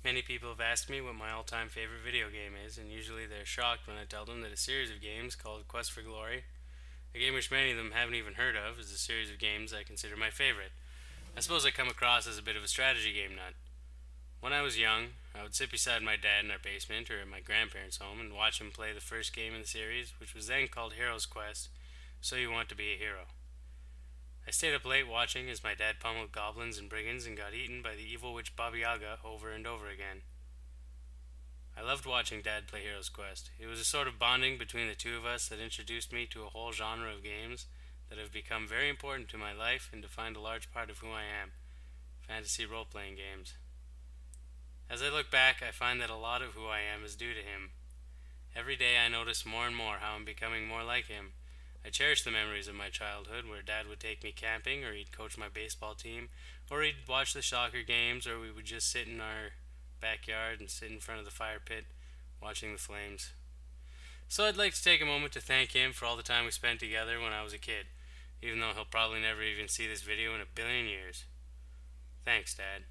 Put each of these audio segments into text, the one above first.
Many people have asked me what my all-time favorite video game is, and usually they're shocked when I tell them that a series of games called Quest for Glory, a game which many of them haven't even heard of, is a series of games I consider my favorite. I suppose I come across as a bit of a strategy game nut. When I was young, I would sit beside my dad in our basement or at my grandparents' home and watch him play the first game in the series, which was then called Hero's Quest, So You Want to Be a Hero. I stayed up late watching as my dad pummeled goblins and brigands and got eaten by the evil witch Baba Yaga over and over again. I loved watching Dad play Hero's Quest. It was a sort of bonding between the two of us that introduced me to a whole genre of games that have become very important to my life and defined a large part of who I am: fantasy role-playing games. As I look back, I find that a lot of who I am is due to him. Every day I notice more and more how I'm becoming more like him. I cherish the memories of my childhood where Dad would take me camping, or he'd coach my baseball team, or he'd watch the soccer games, or we would just sit in our backyard and sit in front of the fire pit watching the flames. So I'd like to take a moment to thank him for all the time we spent together when I was a kid, even though he'll probably never even see this video in a billion years. Thanks, Dad.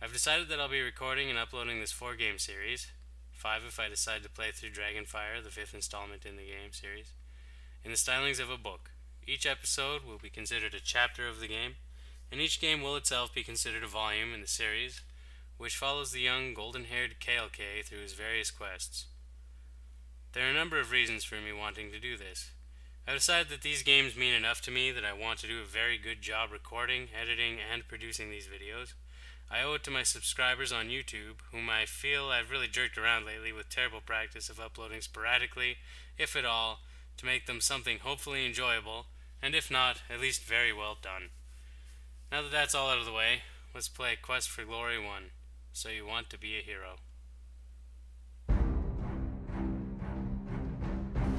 I've decided that I'll be recording and uploading this 4-game series, 5 if I decide to play through Dragonfire, the 5th installment in the game series, in the stylings of a book. Each episode will be considered a chapter of the game, and each game will itself be considered a volume in the series, which follows the young golden-haired Kailkay through his various quests. There are a number of reasons for me wanting to do this. I've decided that these games mean enough to me that I want to do a very good job recording, editing, and producing these videos. I owe it to my subscribers on YouTube, whom I feel I've really jerked around lately with terrible practice of uploading sporadically, if at all, to make them something hopefully enjoyable, and if not, at least very well done. Now that that's all out of the way, let's play Quest for Glory 1. So You Want to Be a Hero.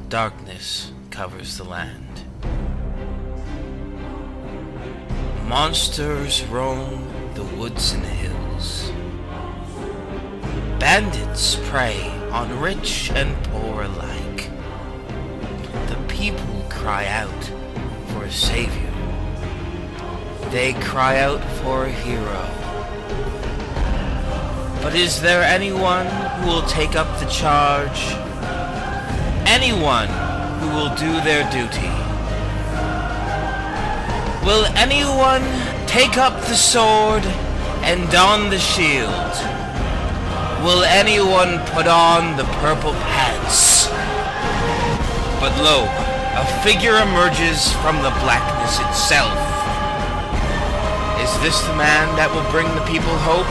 Darkness covers the land. Monsters roam the woods and hills. Bandits prey on rich and poor alike. The people cry out for a savior. They cry out for a hero. But is there anyone who will take up the charge? Anyone who will do their duty? Will anyone take up the sword and don the shield? Will anyone put on the purple pants? But lo, a figure emerges from the blackness itself. Is this the man that will bring the people hope?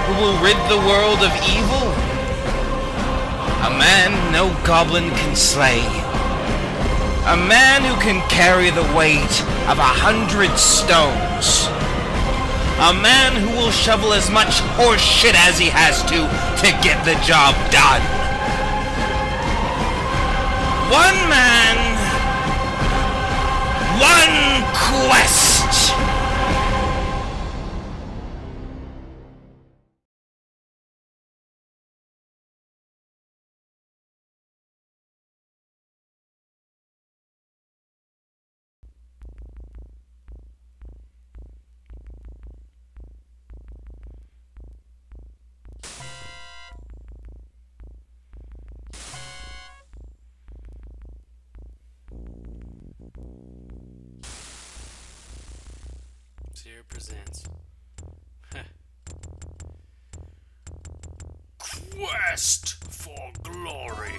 Who will rid the world of evil? A man no goblin can slay. A man who can carry the weight of 100 stones. A man who will shovel as much horse shit as he has to get the job done. One man, one quest. Seer presents Quest for Glory.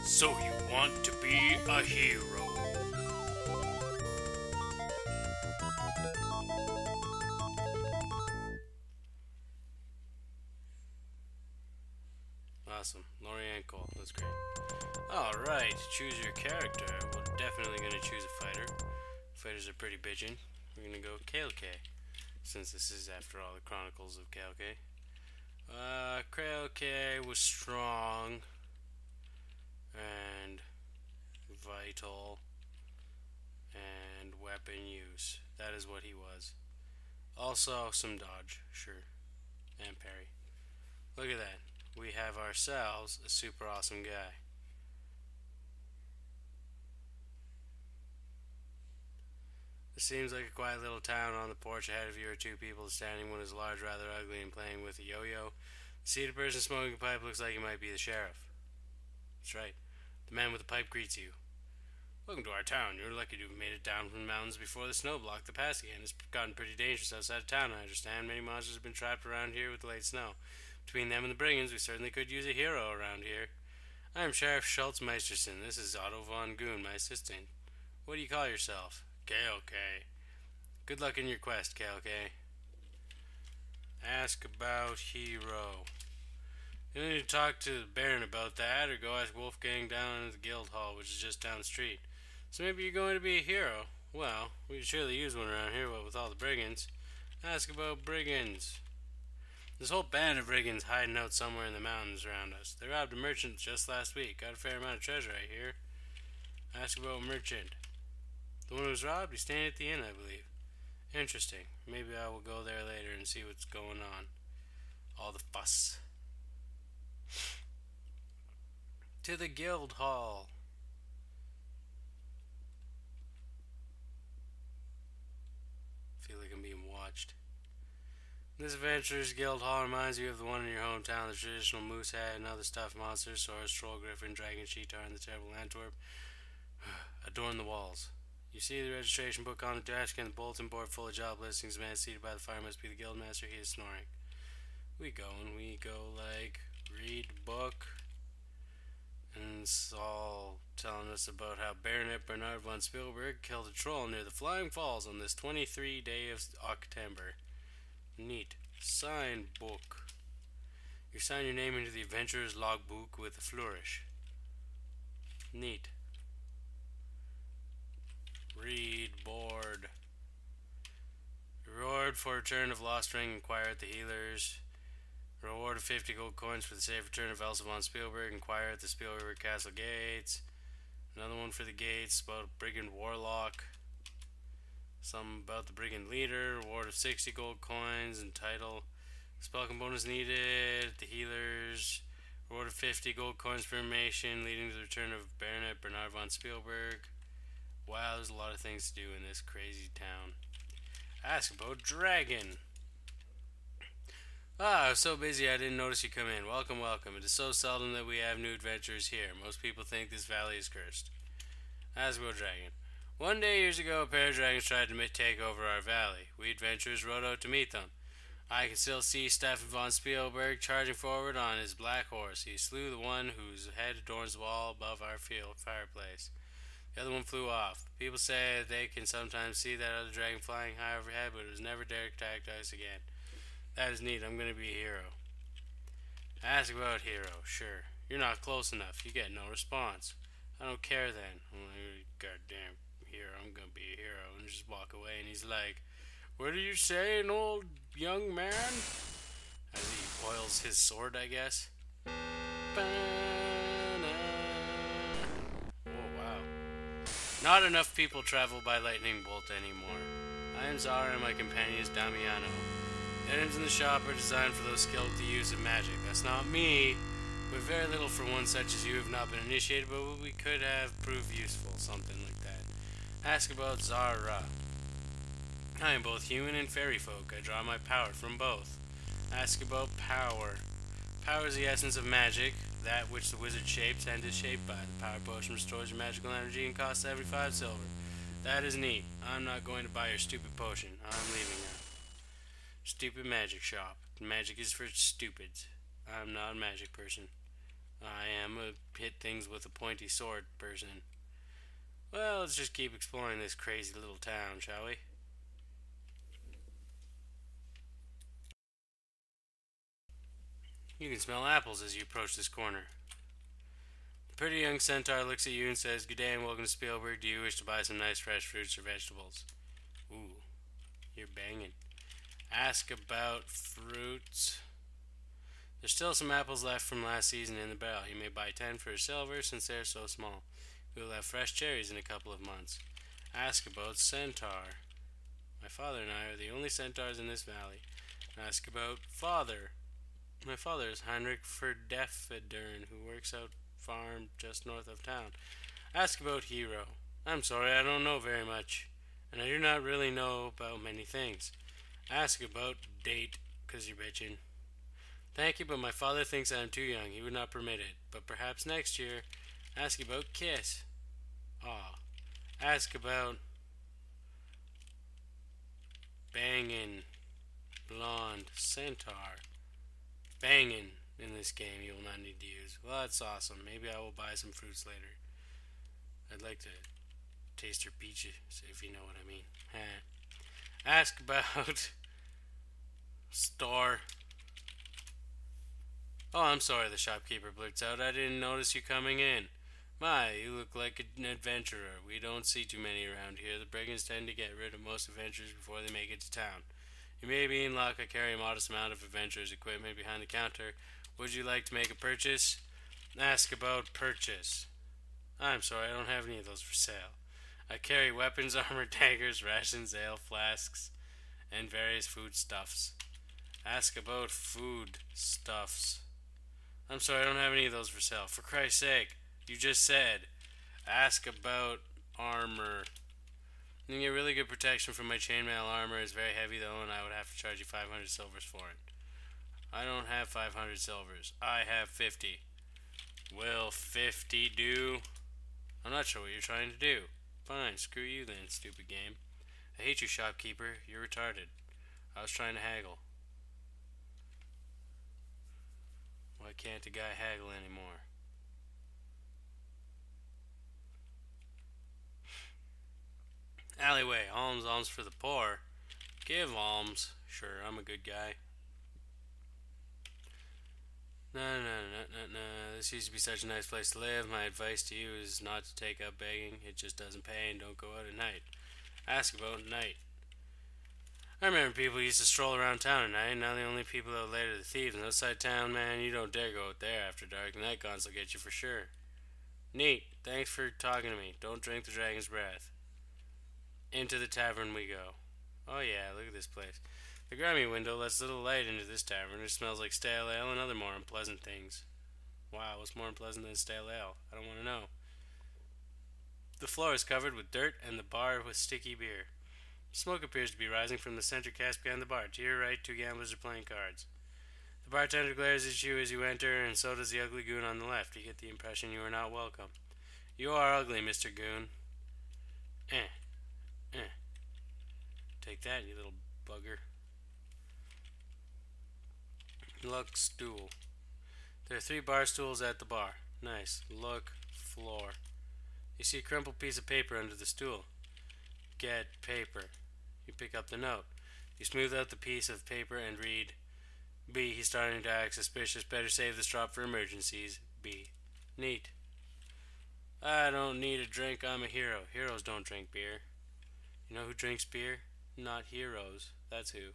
So you want to be a hero? Awesome. Lorianne Cole. That's great. Alright, choose your character. We're definitely going to choose a fighter. Fighters are pretty bitchin'. We're going to go Kailkay, since this is, after all, the Chronicles of Kailkay. Kailkay was strong and vital and weapon use. That is what he was. Also, some dodge, sure, and parry. Look at that. We have ourselves a super awesome guy. It seems like a quiet little town. On the porch ahead of you are two people standing. One is large, rather ugly, and playing with a yo-yo. The seated person smoking a pipe looks like he might be the sheriff. That's right. The man with the pipe greets you. Welcome to our town. You're lucky to have made it down from the mountains before the snow blocked the pass again. It's gotten pretty dangerous outside of town, I understand. Many monsters have been trapped around here with the late snow. Between them and the brigands, we certainly could use a hero around here. I am Sheriff Schultz Meisterson. This is Otto von Goon, my assistant. What do you call yourself? Kailkay. Good luck in your quest, Kailkay. Ask about hero. You need to talk to the Baron about that, or go ask Wolfgang down in the guild hall, which is just down the street. So maybe you're going to be a hero. Well, we could surely use one around here, what with all the brigands. Ask about brigands. This whole band of brigands hiding out somewhere in the mountains around us. They robbed a merchant just last week. Got a fair amount of treasure, I hear. Ask about merchant. The one who was robbed, he's staying at the inn, I believe. Interesting. Maybe I will go there later and see what's going on. All the fuss. To the guild hall. Feel like I'm being watched. This Adventurers Guild Hall reminds you of the one in your hometown. The traditional moose head and other stuffed monsters, Saurus, troll, griffin, dragon, cheetar, and the terrible Antwerp adorn the walls. You see the registration book on the desk and the bulletin board full of job listings. The man seated by the fire must be the guildmaster. He is snoring. We go like read book, and it's all telling us about how Baronet Bernard von Spielberg killed a troll near the Flying Falls on this 23rd day of October. Neat. Sign book. You sign your name into the adventurer's logbook with a flourish. Neat. Read board. Reward for return of lost ring. Inquire at the healers. Reward of 50 gold coins for the safe return of Elsa von Spielberg. Inquire at the Spielberg Castle gates. Another one for the gates about a brigand warlock. Some about the brigand leader. Reward of 60 gold coins and title. Spell components needed at the healers. Reward of 50 gold coins for information leading to the return of Baronet Bernard von Spielberg. Wow, there's a lot of things to do in this crazy town. Ask about dragon. I was so busy I didn't notice you come in. Welcome, welcome. It is so seldom that we have new adventurers here. Most people think this valley is cursed. Ask about dragon. One day years ago, a pair of dragons tried to take over our valley. We adventurers rode out to meet them. I can still see Stefan von Spielberg charging forward on his black horse. He slew the one whose head adorns the wall above our fireplace. The other one flew off. People say that they can sometimes see that other dragon flying high overhead, but it was never dared to attack us again. That is neat. I'm going to be a hero. Ask about hero. Sure. You're not close enough. You get no response. I don't care then. I'm like, goddamn hero. I'm going to be a hero. And just walk away. And he's like, what are you saying, old young man? As he coils his sword, I guess. Not enough people travel by lightning bolt anymore. I am Zara and my companion is Damiano. The items in the shop are designed for those skilled with the use of magic. That's not me, but very little for one such as you have not been initiated, but what we could have proved useful, something like that. Ask about Zara. I am both human and fairy folk. I draw my power from both. Ask about power. Power is the essence of magic, that which the wizard shapes and is shaped by. The power potion restores your magical energy and costs 75 silver. That is neat. I'm not going to buy your stupid potion. I'm leaving now. Stupid magic shop. Magic is for stupids. I'm not a magic person. I am a hit things with a pointy sword person. Well, let's just keep exploring this crazy little town, shall we? You can smell apples as you approach this corner. The pretty young centaur looks at you and says, "Good day and welcome to Spielberg. Do you wish to buy some nice fresh fruits or vegetables?" Ooh, you're banging. Ask about fruits. There's still some apples left from last season in the barrel. You may buy 10 for a silver since they're so small. We will have fresh cherries in a couple of months. Ask about centaur. My father and I are the only centaurs in this valley. Ask about father. My father is Heinrich Verdefedern, who works out farm just north of town. Ask about hero. I'm sorry, I don't know very much, and I do not really know about many things. Ask about date, 'cause you're bitching. Thank you, but my father thinks I am too young. He would not permit it. But perhaps next year. Ask about kiss. Aw. Ask about bangin', blonde, centaur. Bangin' in this game you will not need to use. Well, that's awesome. Maybe I will buy some fruits later. I'd like to taste your peaches, if you know what I mean. Ask about store. Oh, I'm sorry, the shopkeeper blurts out. I didn't notice you coming in. My, you look like an adventurer. We don't see too many around here. The brigands tend to get rid of most adventurers before they make it to town. You may be in luck. I carry a modest amount of adventurers' equipment behind the counter. Would you like to make a purchase? Ask about purchase. I'm sorry, I don't have any of those for sale. I carry weapons, armor, daggers, rations, ale, flasks, and various foodstuffs. Ask about foodstuffs. I'm sorry, I don't have any of those for sale. For Christ's sake, you just said. Ask about armor. You can get really good protection from my chainmail armor. It's very heavy though, and I would have to charge you 500 silvers for it. I don't have 500 silvers. I have 50. Will 50 do? I'm not sure what you're trying to do. Fine, screw you then, stupid game. I hate you, shopkeeper. You're retarded. I was trying to haggle. Why can't a guy haggle anymore? Alleyway, alms for the poor. Give alms. Sure, I'm a good guy. No. This used to be such a nice place to live. My advice to you is not to take up begging. It just doesn't pay, and don't go out at night. Ask about night. I remember people used to stroll around town at night. Now the only people out late are the thieves. And outside town, man, you don't dare go out there after dark. The night guns will get you for sure. Neat. Thanks for talking to me. Don't drink the dragon's breath. Into the tavern we go. Oh yeah, look at this place. The grimy window lets little light into this tavern. It smells like stale ale and other more unpleasant things. Wow, what's more unpleasant than stale ale? I don't want to know. The floor is covered with dirt and the bar with sticky beer. Smoke appears to be rising from the center cask behind the bar. To your right, two gamblers are playing cards. The bartender glares at you as you enter, and so does the ugly goon on the left. You get the impression you are not welcome. You are ugly, Mr. Goon. Take that, you little bugger. Look, stool. There are 3 bar stools at the bar. Nice. Look, floor. You see a crumpled piece of paper under the stool. Get paper. You pick up the note. You smooth out the piece of paper and read, B. He's starting to act suspicious. Better save this drop for emergencies. B. Neat. I don't need a drink. I'm a hero. Heroes don't drink beer. You know who drinks beer? Not heroes. That's who.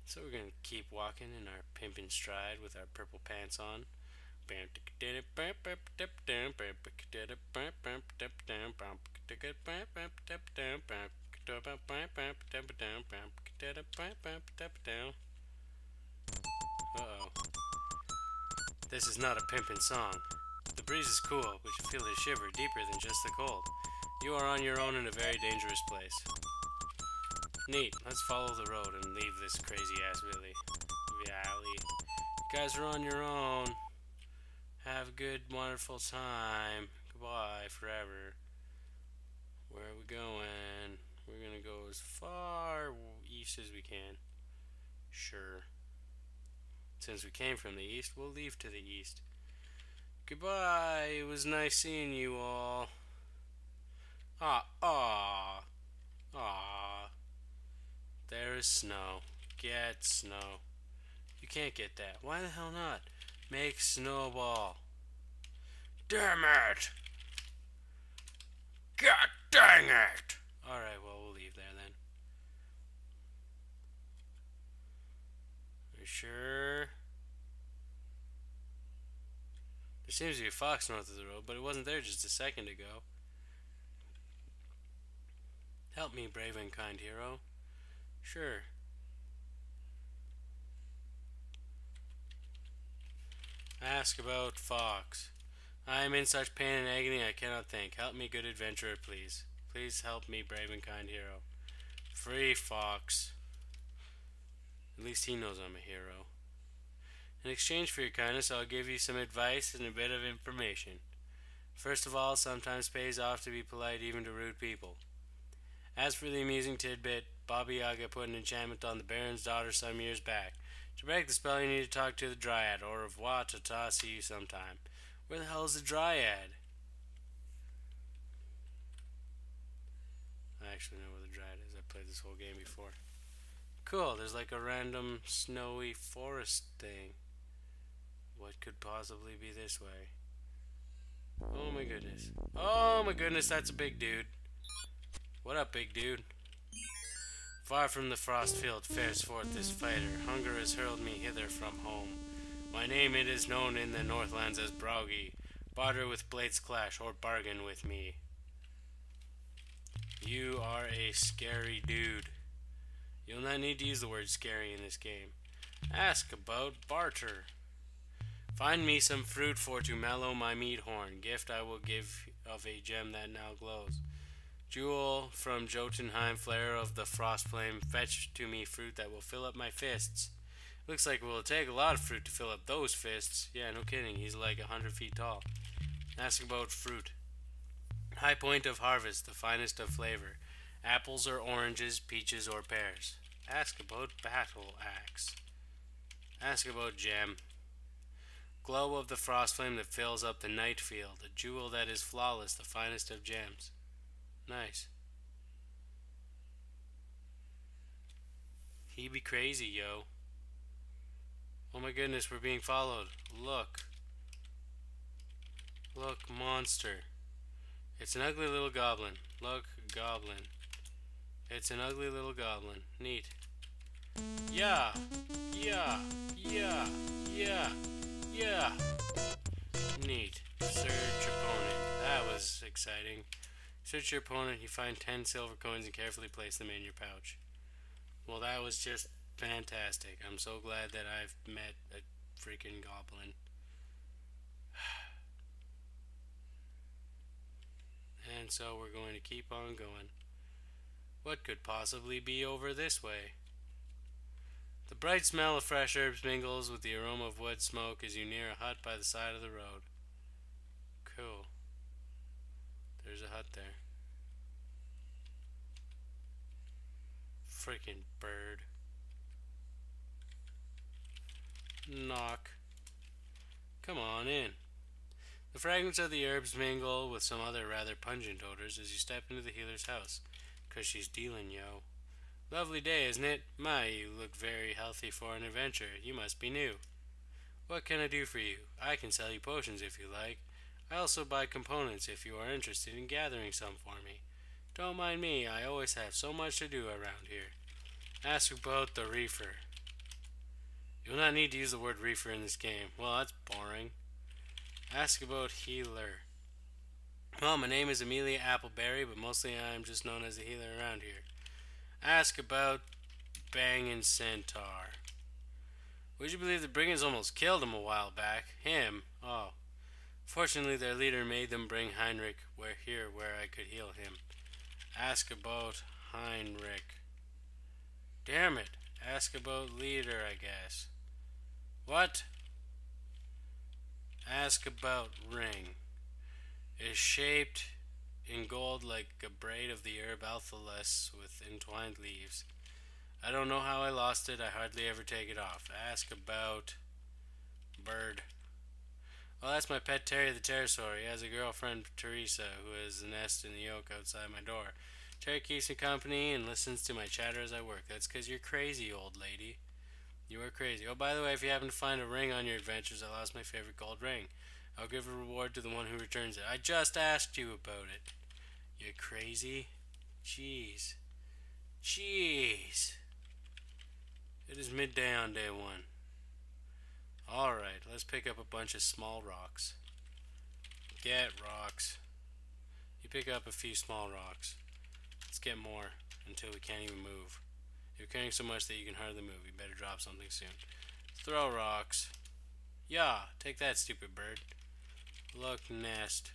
So we're going to keep walking in our pimpin' stride with our purple pants on. Uh-oh. This is not a pimpin' song. The breeze is cool, but you feel the shiver deeper than just the cold. You are on your own in a very dangerous place. Neat. Let's follow the road and leave this crazy-ass valley. You guys are on your own. Have a good, wonderful time. Goodbye forever. Where are we going? We're gonna go as far east as we can. Sure. Since we came from the east, we'll leave to the east. Goodbye. It was nice seeing you all. Ah. There is snow. Get snow. You can't get that. Why the hell not? Make snowball. Damn it! God dang it! Alright, well, we'll leave there then. Are you sure? There seems to be a fox north of the road, but it wasn't there just a second ago. Help me, brave and kind hero. Sure. Ask about Fox. I am in such pain and agony I cannot think. Help me, good adventurer, please. Please help me, brave and kind hero. Free Fox. At least he knows I'm a hero. In exchange for your kindness, I'll give you some advice and a bit of information. First of all, sometimes pays off to be polite even to rude people. As for the amusing tidbit, Baba Yaga put an enchantment on the Baron's daughter some years back. To break the spell, you need to talk to the Dryad. Au revoir, tata, see you sometime. Where the hell is the Dryad? I actually know where the Dryad is. I played this whole game before. Cool, there's like a random snowy forest thing. What could possibly be this way? Oh my goodness. Oh my goodness, that's a big dude. What up, big dude? Far from the frost field fares forth this fighter. Hunger has hurled me hither from home. My name it is known in the Northlands as Braugi. Barter with blades clash or bargain with me. You are a scary dude. You'll not need to use the word scary in this game. Ask about Barter. Find me some fruit for to mellow my meat horn. Gift I will give of a gem that now glows. Jewel from Jotunheim, flare of the frost flame. Fetch to me fruit that will fill up my fists. Looks like it will take a lot of fruit to fill up those fists. Yeah, no kidding. He's like 100 feet tall. Ask about fruit. High point of harvest, the finest of flavor. Apples or oranges, peaches or pears. Ask about battle axe. Ask about gem. Glow of the frost flame that fills up the night field. A jewel that is flawless, the finest of gems. Nice. He be crazy, yo. Oh my goodness, we're being followed. Look. Look, monster. It's an ugly little goblin. Look, goblin. It's an ugly little goblin. Neat. Yeah. Yeah. Yeah. Yeah. Yeah. Neat. Search opponent. That was exciting. Search your opponent. You find 10 silver coins and carefully place them in your pouch. Well, that was just fantastic. I'm so glad that I've met a freaking goblin. And so we're going to keep on going. What could possibly be over this way? The bright smell of fresh herbs mingles with the aroma of wood smoke as you near a hut by the side of the road. Cool. There's a hut there. Freaking bird. Knock. Come on in. The fragrance of the herbs mingle with some other rather pungent odors as you step into the healer's house. 'Cause she's dealing, yo. Lovely day, isn't it? My, you look very healthy for an adventure. You must be new. What can I do for you? I can sell you potions if you like. I also buy components if you are interested in gathering some for me. Don't mind me, I always have so much to do around here. Ask about the reefer. You'll not need to use the word reefer in this game. Well, that's boring. Ask about healer. Well, my name is Amelia Appleberry, but mostly I'm just known as a healer around here. Ask about Bangin' Centaur. Would you believe the brigands almost killed him a while back? Him? Oh. Fortunately, their leader made them bring Heinrich here where I could heal him. Ask about Heinrich. Damn it. Ask about leader, I guess. What? Ask about ring. Is shaped in gold like a braid of the herb alphalus with entwined leaves. I don't know how I lost it. I hardly ever take it off. Ask about bird. Well, that's my pet Terry the pterosaur. He has a girlfriend, Teresa, who has a nest in the oak outside my door. Terry keeps me company and listens to my chatter as I work. That's 'cause you're crazy, old lady. You are crazy. Oh, by the way, if you happen to find a ring on your adventures, I lost my favorite gold ring. I'll give a reward to the one who returns it. I just asked you about it. You crazy? Jeez. Jeez. It is midday on day one. Alright, let's pick up a bunch of small rocks. Get rocks. You pick up a few small rocks. Let's get more until we can't even move. You're carrying so much that you can hardly move. You better drop something soon. Throw rocks. Yeah, take that, stupid bird. Look, nest.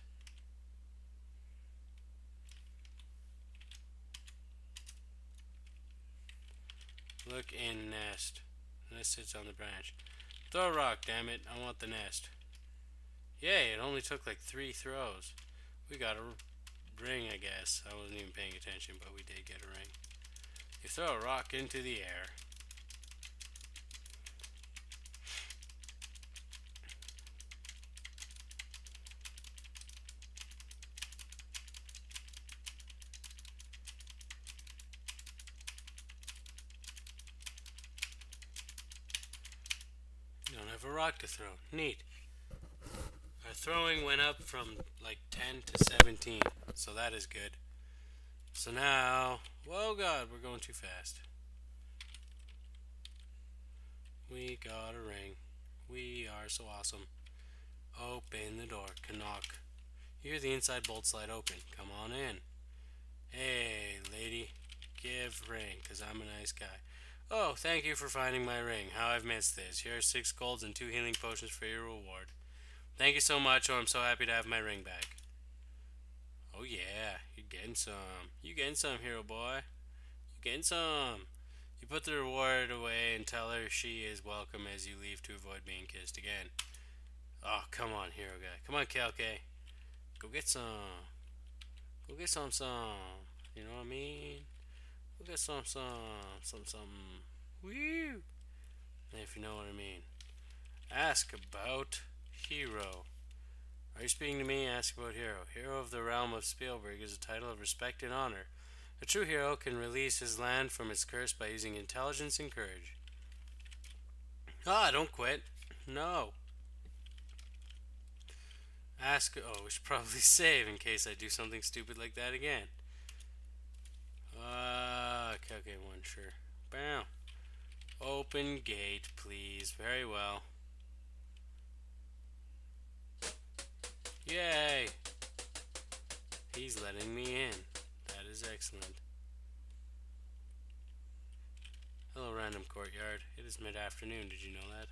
Look in nest. Nest sits on the branch. Throw a rock, damn it. I want the nest. Yay, it only took like 3 throws. We got a ring, I guess. I wasn't even paying attention, but we did get a ring. You throw a rock into the air. You don't have a rock to throw. Neat. Our throwing went up from like 10 to 17, so that is good. So now, whoa god, we're going too fast. We got a ring. We are so awesome. Open the door. Knock. You hear the inside bolt slide open. Come on in. Hey, lady. Give ring, cause I'm a nice guy. Oh, thank you for finding my ring. How I've missed this. Here are 6 golds and 2 healing potions for your reward. Thank you so much. Oh, I'm so happy to have my ring back. Oh yeah, you're getting some. You getting some, hero boy. You getting some. You put the reward away and tell her she is welcome as you leave to avoid being kissed again. Oh, come on, hero guy. Come on, Kailkay. Go get some. Go get some. You know what I mean? Go get some. Woo! If you know what I mean. Ask about hero. Are you speaking to me? Ask about hero. Hero of the realm of Spielberg is a title of respect and honor. A true hero can release his land from its curse by using intelligence and courage. Ah, don't quit. No. Ask. Oh, we should probably save in case I do something stupid like that again. Okay, one, sure. Bam. Open gate, please. Very well. Yay! He's letting me in. That is excellent. Hello, random courtyard. It is mid-afternoon. Did you know that?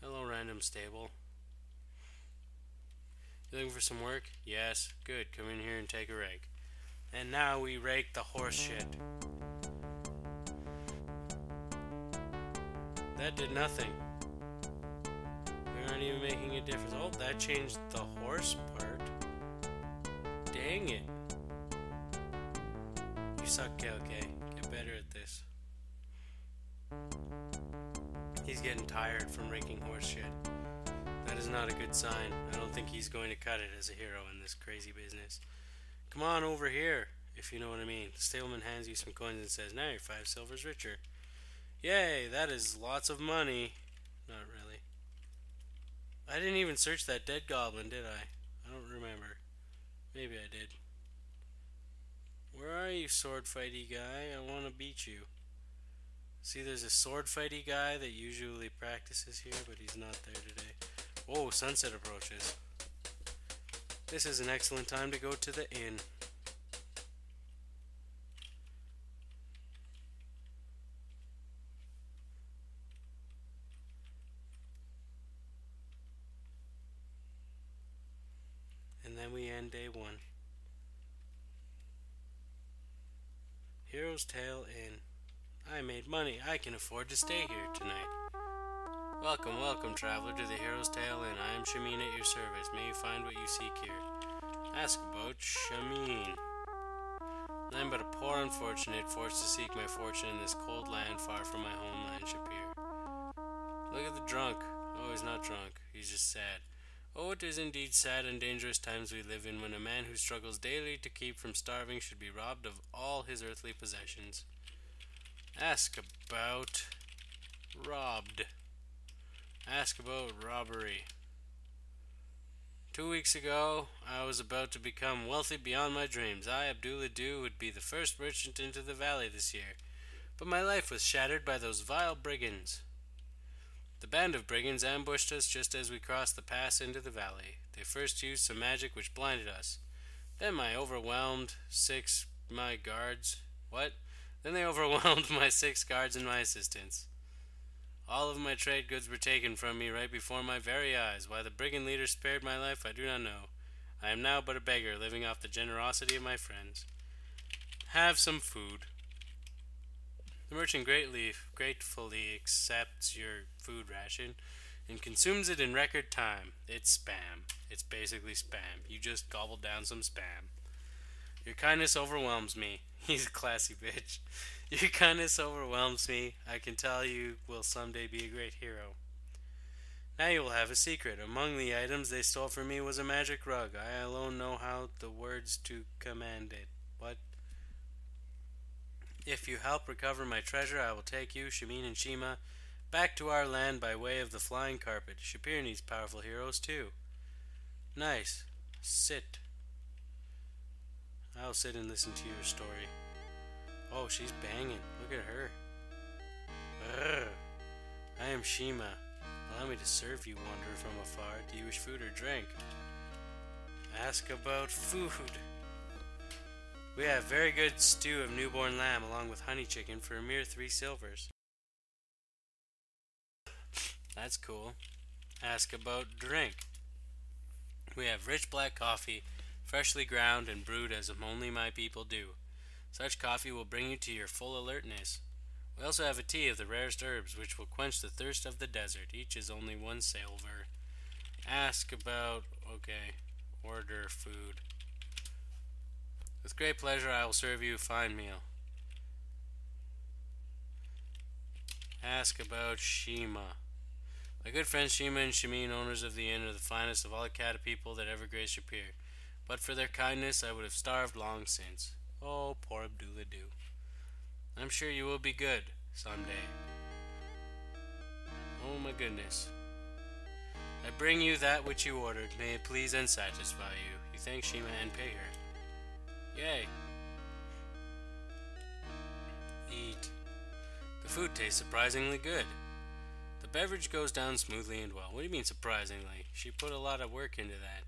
Hello, random stable. You looking for some work? Yes. Good. Come in here and take a rake. And now we rake the horse shit. That did nothing. We aren't even making a difference. Oh, that changed the horse part. Dang it. You suck, Kailkay. Get better at this. He's getting tired from raking horse shit. That is not a good sign. I don't think he's going to cut it as a hero in this crazy business. Come on over here, if you know what I mean. The stableman hands you some coins and says, now you're 5 silvers richer. Yay, that is lots of money. Not really. I didn't even search that dead goblin, did I? I don't remember. Maybe I did. Where are you, sword fighty guy? I want to beat you. See, there's a sword fighty guy that usually practices here, but he's not there today. Whoa, sunset approaches. This is an excellent time to go to the inn. And then we end day 1. Hero's Tale Inn. I made money. I can afford to stay here tonight. Welcome, welcome, traveler, to the Hero's Tale Inn. I am Shamin at your service. May you find what you seek here. Ask about Shamin. I am but a poor unfortunate, forced to seek my fortune in this cold land far from my homeland, Shapir. Look at the drunk. Oh, he's not drunk. He's just sad. Oh, it is indeed sad and dangerous times we live in, when a man who struggles daily to keep from starving should be robbed of all his earthly possessions. Ask about robbed. Ask about robbery. 2 weeks ago, I was about to become wealthy beyond my dreams. I, Abdullah Du, would be the first merchant into the valley this year. But my life was shattered by those vile brigands. The band of brigands ambushed us just as we crossed the pass into the valley. They first used some magic which blinded us. Then my overwhelmed six my guards. What? Then they overwhelmed my 6 guards and my assistants. All of my trade goods were taken from me right before my very eyes. Why the brigand leader spared my life, I do not know. I am now but a beggar, living off the generosity of my friends. Have some food. The merchant gratefully accepts your food ration and consumes it in record time. It's spam. It's basically spam. You just gobbled down some spam. Your kindness overwhelms me. He's a classy bitch. Your kindness overwhelms me. I can tell you will someday be a great hero. Now you will have a secret. Among the items they stole from me was a magic rug. I alone know how the words to command it. What? If you help recover my treasure, I will take you, Shamin and Shima, back to our land by way of the flying carpet. Shapir needs powerful heroes too. Nice. Sit. I'll sit and listen to your story. Oh, she's banging. Look at her. Urgh. I am Shima. Allow me to serve you, wanderer from afar. Do you wish food or drink? Ask about food. We have very good stew of newborn lamb along with honey chicken for a mere 3 silvers. That's cool. Ask about drink. We have rich black coffee, freshly ground and brewed as only my people do. Such coffee will bring you to your full alertness. We also have a tea of the rarest herbs, which will quench the thirst of the desert. Each is only 1 silver. Ask about... okay. Order food. With great pleasure, I will serve you a fine meal. Ask about Shima. My good friends Shima and Shamin, owners of the inn, are the finest of all the Kata people that ever graced Shapir. But for their kindness, I would have starved long since. Oh, poor Abdullah-Doo. I'm sure you will be good someday. Oh my goodness. I bring you that which you ordered. May it please and satisfy you. You thank Shima and pay her. Yay. Eat. The food tastes surprisingly good. The beverage goes down smoothly and well. What do you mean surprisingly? She put a lot of work into that.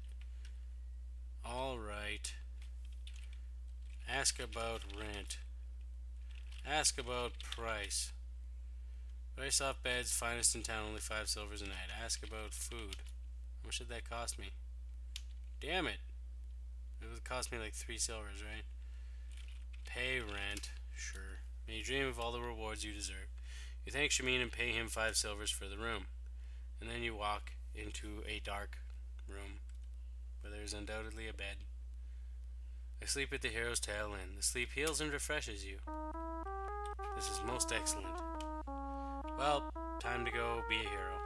Alright. Ask about rent. Ask about price. Very soft beds, finest in town, only 5 silvers a night. Ask about food. How much did that cost me? Damn it. It would cost me like 3 silvers, right? Pay rent. Sure. May you dream of all the rewards you deserve. You thank Shamin and pay him 5 silvers for the room. And then you walk into a dark room where there is undoubtedly a bed. I sleep at the hero's tail end. The sleep heals and refreshes you. This is most excellent. Well, time to go be a hero.